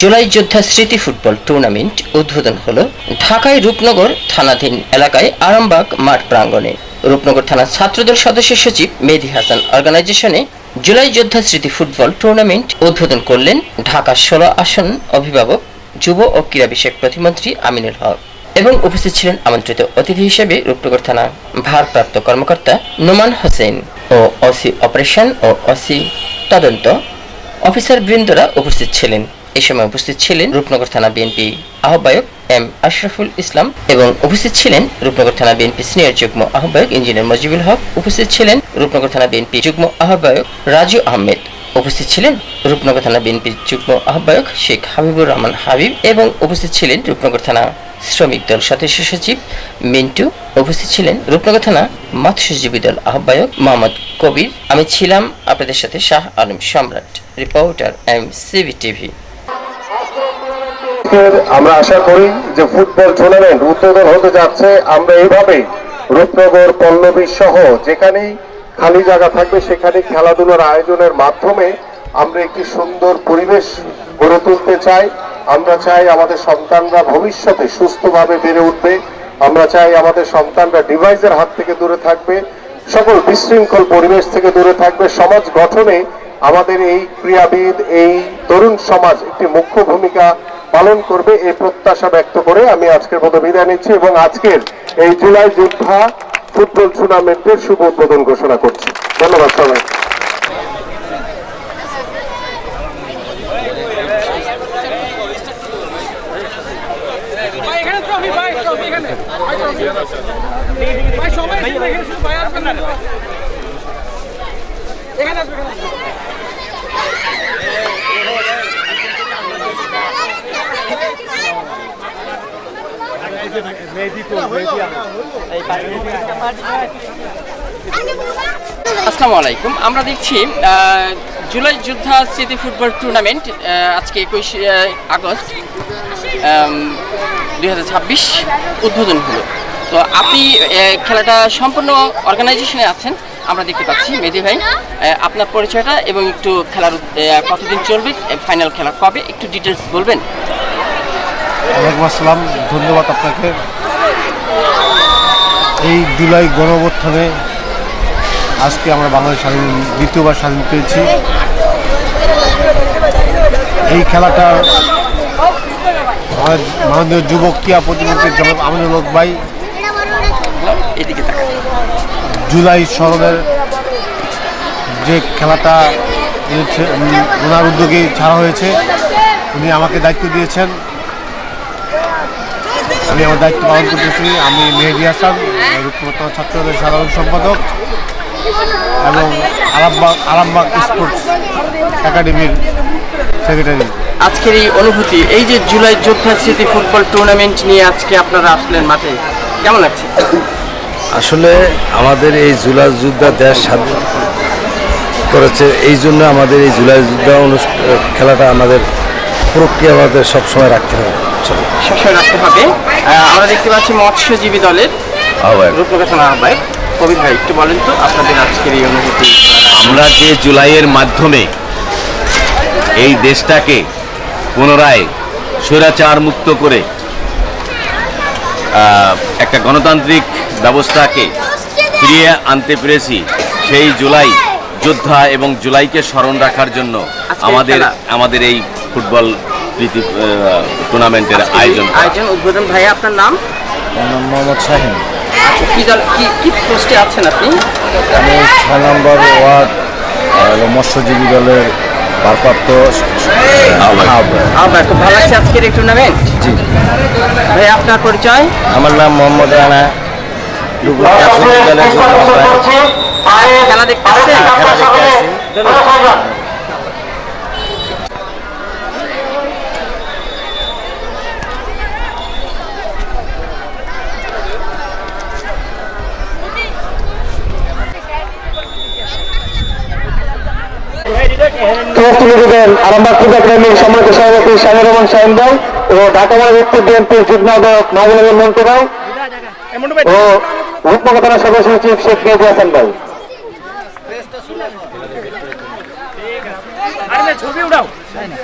জুলাই যোদ্ধা স্মৃতি football tournament উদ্বোধন হলো ঢাকায় রূপনগর থানাধীন এলাকায় আরামবাগ মাঠ প্রাঙ্গণে। রূপনগর থানার ছাত্রদল সদস্য সচিব মেহেদী হাসান অর্গানাইজেশনে জুলাই যোদ্ধা স্মৃতি ফুটবল টুর্নামেন্ট উদ্বোধন করলেন ঢাকা 16 আসন অভিভাবক যুব ও ক্রীড়া বিষয়ক প্রতিমন্ত্রী আমিনুল হক এবং উপস্থিত ছিলেন আমন্ত্রিত অতিথি হিসেবে রূপনগর থানা ভারপ্রাপ্ত কর্মকর্তা নোমান হোসেন ও ওসি অপারেশন ও ওসি তদন্ত অফিসার বৃন্দরা উপস্থিত ছিলেন। এই সময় উপস্থিত ছিলেন রূপনগর থানা বিএনপি আহ্বায়ক এম আশরাফুল ইসলাম এবং উপস্থিত ছিলেন রূপনগর থানা বিএনপি সিনিয়র যুগ্ম আহ্বায়ক ইঞ্জিনিয়ার মজিবুল হক, উপস্থিত ছিলেন রূপনগর থানা বিএনপি যুগ্ম আহ্বায়ক রাজু আহমেদ, উপস্থিত ছিলেন রূপনগর থানা বিএনপি যুগ্ম আহ্বায়ক শেখ হাবিবুর রহমান হাবিব এবং উপস্থিত ছিলেন রূপনগর থানা শ্রমিক দল সদস্য সচিব মিন্টু, উপস্থিত ছিলেন রূপনগর থানা মৎস্যজীবী দল আহ্বায়ক মোহাম্মদ কবির। আমি ছিলাম আপনাদের সাথে শাহ আলম সম্রাট, রিপোর্টার MCV টিভি। আমরা আশা করি যে ফুটবল টুর্নামেন্ট উদ্বোধন হতে যাচ্ছে। আমরা এইভাবে রূপনগর পল্লবী সহ যেখানেই খালি জায়গা থাকবে সেখানে খেলাধুলার আয়োজনের মাধ্যমে আমরা একটি সুন্দর পরিবেশ গড়ে তুলতে চাই। আমরা চাই আমাদের সন্তানরা ভবিষ্যতে সুস্থভাবে বেড়ে উঠবে। আমরা চাই আমাদের সন্তানরা ডিভাইসের হাত থেকে দূরে থাকবে, সকল বিশৃঙ্খল পরিবেশ থেকে দূরে থাকবে। সমাজ গঠনে আমাদের এই ক্রীড়াবিদ, এই তরুণ সমাজ একটি মুখ্য ভূমিকা পালন করবে, এই প্রত্যাশা ব্যক্ত করে আমি আজকের মতো বিদায় নিচ্ছি এবং আজকের এই জুলাই যোদ্ধা ফুটবল টুর্নামেন্টের শুভ উদ্বোধন ঘোষণা করছি। ধন্যবাদ সবাই। আসসালামু আলাইকুম। আমরা দেখছি জুলাই যোদ্ধা স্মৃতি ফুটবল টুর্নামেন্ট আজকে 21 আগস্ট 2026 উদ্বোধন হলো। তো আপনি খেলাটা সম্পূর্ণ অর্গানাইজেশনে আছেন আমরা দেখতে পাচ্ছি। মেহেদী ভাই, আপনার পরিচয়টা এবং একটু খেলার কতদিন চলবে, ফাইনাল খেলা কবে, একটু ডিটেলস বলবেন? ওয়ালাইকুম আসসালাম, ধন্যবাদ আপনাকে। এই জুলাই গণঅভ্যুত্থানে আজকে আমরা বাংলাদেশ দ্বিতীয়বার স্বাধীন পেয়েছি। এই খেলাটা আমাদের মাননীয় যুবক ক্রীড়া প্রতিমন্ত্রী জনাব আমিনুল হক ভাই জুলাই স্মরণের যে খেলাটা ওনার উদ্যোগে ছাড়া হয়েছে, উনি আমাকে দায়িত্ব দিয়েছেন, আমি আমার দায়িত্ব পালন করতেছি। আমি মেহেদী হাসান, রূপনগর ছাত্রদলের সাধারণ সম্পাদক এবং আরামবাগ স্পোর্টস একাডেমির সেক্রেটারি। আজকের এই অনুভূতি, এই যে জুলাই যোদ্ধা স্মৃতি ফুটবল টুর্নামেন্ট নিয়ে আজকে আপনারা আসলেন মাঠে, কেমন লাগছে? আসলে আমাদের এই জুলাই যোদ্ধা দেশ স্বাধীন করেছে, এই জন্য আমাদের এই জুলাই যোদ্ধা খেলাটা আমাদের প্রক্রিয়া আমাদের সবসময় রাখতে হবে, সবসময় রাখতে হবে। আমরা দেখতে পাচ্ছি মৎস্যজীবী দলের রূপনগর থানা আহ্বায়ক কবির ভাই, একটু বলেন তো আপনাদের আজকের এই অনুভূতি। আমরা যে জুলাইয়ের মাধ্যমে এই দেশটাকে পুনরায় স্বৈরাচার মুক্ত করে একটা গণতান্ত্রিক ব্যবস্থাকে ফিরিয়ে আনতে পেরেছি, সেই জুলাই যোদ্ধা এবং জুলাইকে স্মরণ রাখার জন্য আমাদের এই ফুটবল প্রীতি টুর্নামেন্টের আয়োজন উদ্বোধন। ভাই, আপনার নাম? মোহাম্মদ শাহিন। কি দল, কি পোস্টে আছেন আপনি? আমি 6 নম্বর ওয়ার্ড মৎস্যজীবী দলের ভারপ্রাপ্ত আহ্বায়ক। খুব ভালো লাগছে আজকের এই টুর্নামেন্ট। জি ভাই, আপনার পরিচয়? আমার নাম মোহাম্মদ রানা, খেলা দেখতে আসছেন? আরামবাগ ফুটবল একাডেমির সম্মানিত সভাপতি শাহিনুর রহমান শাহিন ভাই ও ঢাকা উত্তর বিএনপির যুগ্ম আহ্বায়ক মাহবুবুল মন্টু ভাই ও রূপনগর থানা সদস্য সচিব শেখ মেহেদী হাসান ভাই। ছবি উঠাও। তাই না